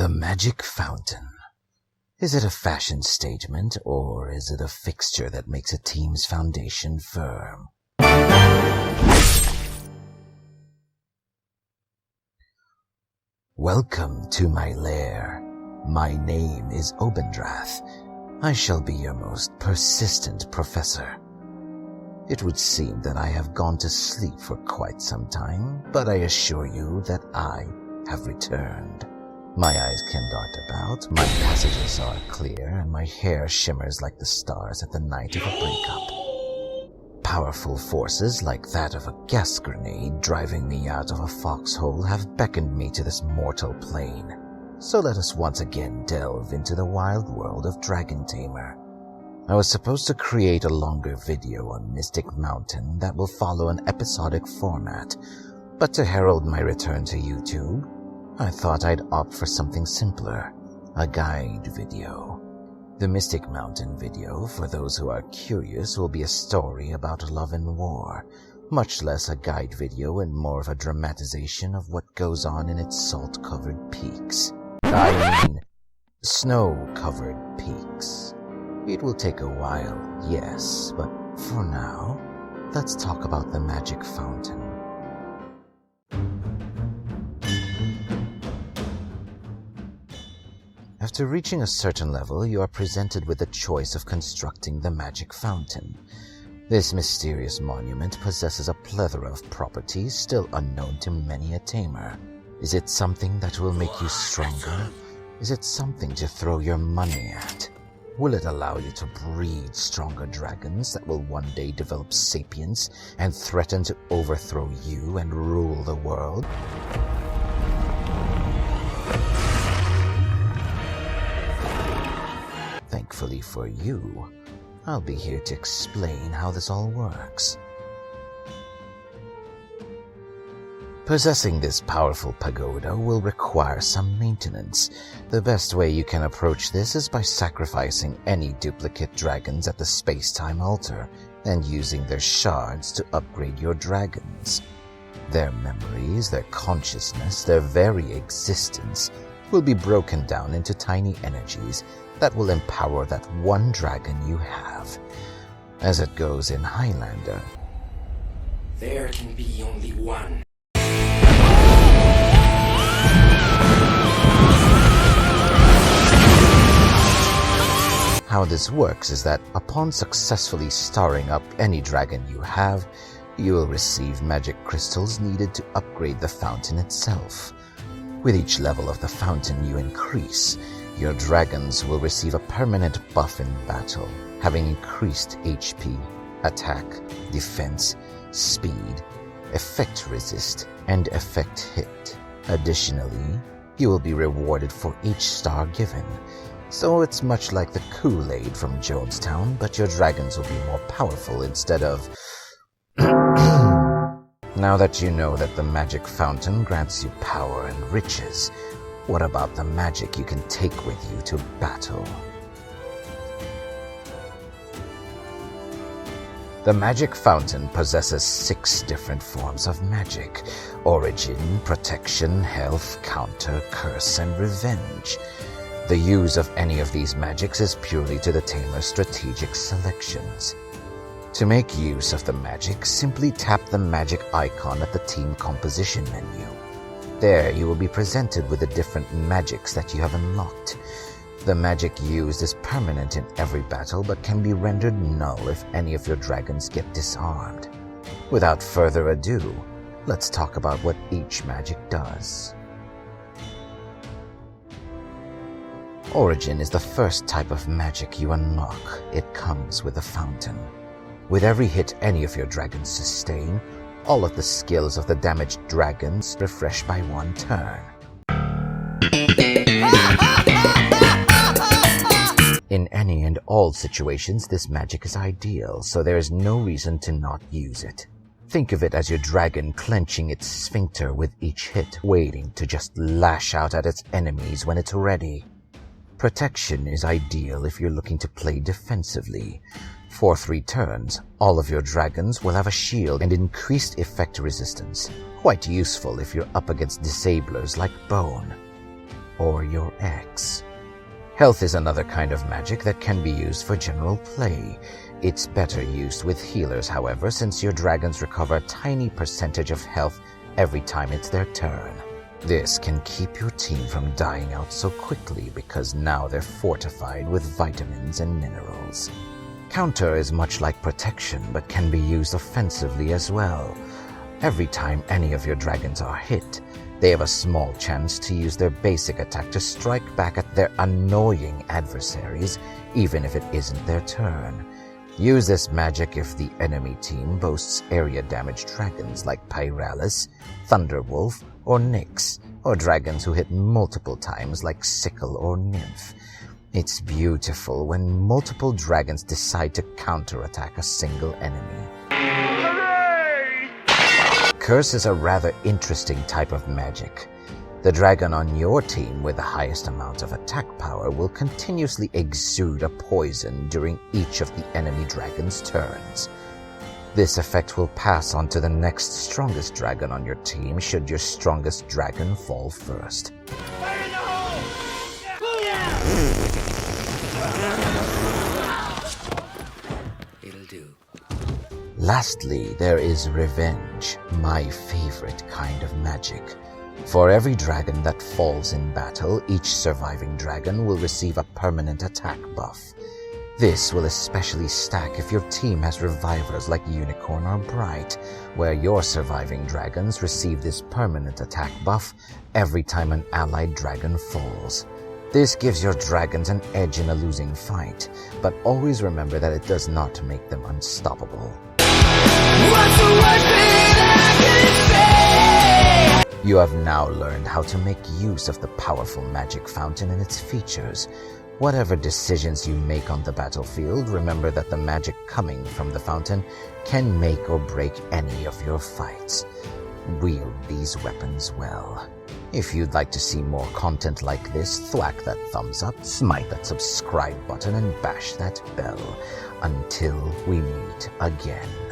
The magic fountain. Is it a fashion statement, or is it a fixture that makes a team's foundation firm? Welcome to my lair. My name is Obendrath. I shall be your most persistent professor. It would seem that I have gone to sleep for quite some time, but I assure you that I have returned. My eyes can dart about, my passages are clear, and my hair shimmers like the stars at the night of a breakup. Powerful forces like that of a gas grenade driving me out of a foxhole have beckoned me to this mortal plane. So let us once again delve into the wild world of Dragon Tamer. I was supposed to create a longer video on Mystic Mountain that will follow an episodic format, but to herald my return to YouTube, I thought I'd opt for something simpler, a guide video. The Mystic Mountain video, for those who are curious, will be a story about love and war, much less a guide video and more of a dramatization of what goes on in its salt-covered peaks. I mean, snow-covered peaks. It will take a while, yes, but for now, let's talk about the magic fountain. After reaching a certain level, you are presented with the choice of constructing the magic fountain. This mysterious monument possesses a plethora of properties still unknown to many a tamer. Is it something that will make you stronger? Is it something to throw your money at? Will it allow you to breed stronger dragons that will one day develop sapience and threaten to overthrow you and rule the world? Thankfully for you, I'll be here to explain how this all works. Possessing this powerful pagoda will require some maintenance. The best way you can approach this is by sacrificing any duplicate dragons at the space-time altar and using their shards to upgrade your dragons. Their memories, their consciousness, their very existence will be broken down into tiny energies that will empower that one dragon you have. As it goes in Highlander, there can be only one. How this works is that upon successfully starring up any dragon you have, you will receive magic crystals needed to upgrade the fountain itself. With each level of the fountain you increase, your dragons will receive a permanent buff in battle, having increased HP, attack, defense, speed, effect resist, and effect hit. Additionally, you will be rewarded for each star given. So it's much like the Kool-Aid from Jonestown, but your dragons will be more powerful instead of... Now that you know that the magic fountain grants you power and riches, what about the magic you can take with you to battle? The magic fountain possesses 6 different forms of magic: origin, protection, health, counter, curse, and revenge. The use of any of these magics is purely to the tamer's strategic selections. To make use of the magic, simply tap the magic icon at the team composition menu. There you will be presented with the different magics that you have unlocked. The magic used is permanent in every battle but can be rendered null if any of your dragons get disarmed. Without further ado, let's talk about what each magic does. Origin is the first type of magic you unlock. It comes with the fountain. With every hit any of your dragons sustain, all of the skills of the damaged dragons refresh by 1 turn. In any and all situations, this magic is ideal, so there is no reason to not use it. Think of it as your dragon clenching its sphincter with each hit, waiting to just lash out at its enemies when it's ready. Protection is ideal if you're looking to play defensively. For 3 turns, all of your dragons will have a shield and increased effect resistance, quite useful if you're up against disablers like Bone. or your ex. Health is another kind of magic that can be used for general play. It's better used with healers, however, since your dragons recover a tiny percentage of health every time it's their turn. This can keep your team from dying out so quickly because now they're fortified with vitamins and minerals. Counter is much like protection, but can be used offensively as well. Every time any of your dragons are hit, they have a small chance to use their basic attack to strike back at their annoying adversaries, even if it isn't their turn. Use this magic if the enemy team boasts area-damaged dragons like Pyralis, Thunderwolf, or Nyx, or dragons who hit multiple times like Sickle or Nymph. It's beautiful when multiple dragons decide to counterattack a single enemy. Hooray! Curse is a rather interesting type of magic. The dragon on your team with the highest amount of attack power will continuously exude a poison during each of the enemy dragon's turns. This effect will pass on to the next strongest dragon on your team should your strongest dragon fall first. Fire in the hole! It'll do. Lastly, there is revenge, my favorite kind of magic. For every dragon that falls in battle, each surviving dragon will receive a permanent attack buff. This will especially stack if your team has revivers like Unicorn or Bright, where your surviving dragons receive this permanent attack buff every time an allied dragon falls. This gives your dragons an edge in a losing fight, but always remember that it does not make them unstoppable. You have now learned how to make use of the powerful magic fountain and its features. Whatever decisions you make on the battlefield, remember that the magic coming from the fountain can make or break any of your fights. Wield these weapons well. If you'd like to see more content like this, thwack that thumbs up, smite that subscribe button, and bash that bell. Until we meet again.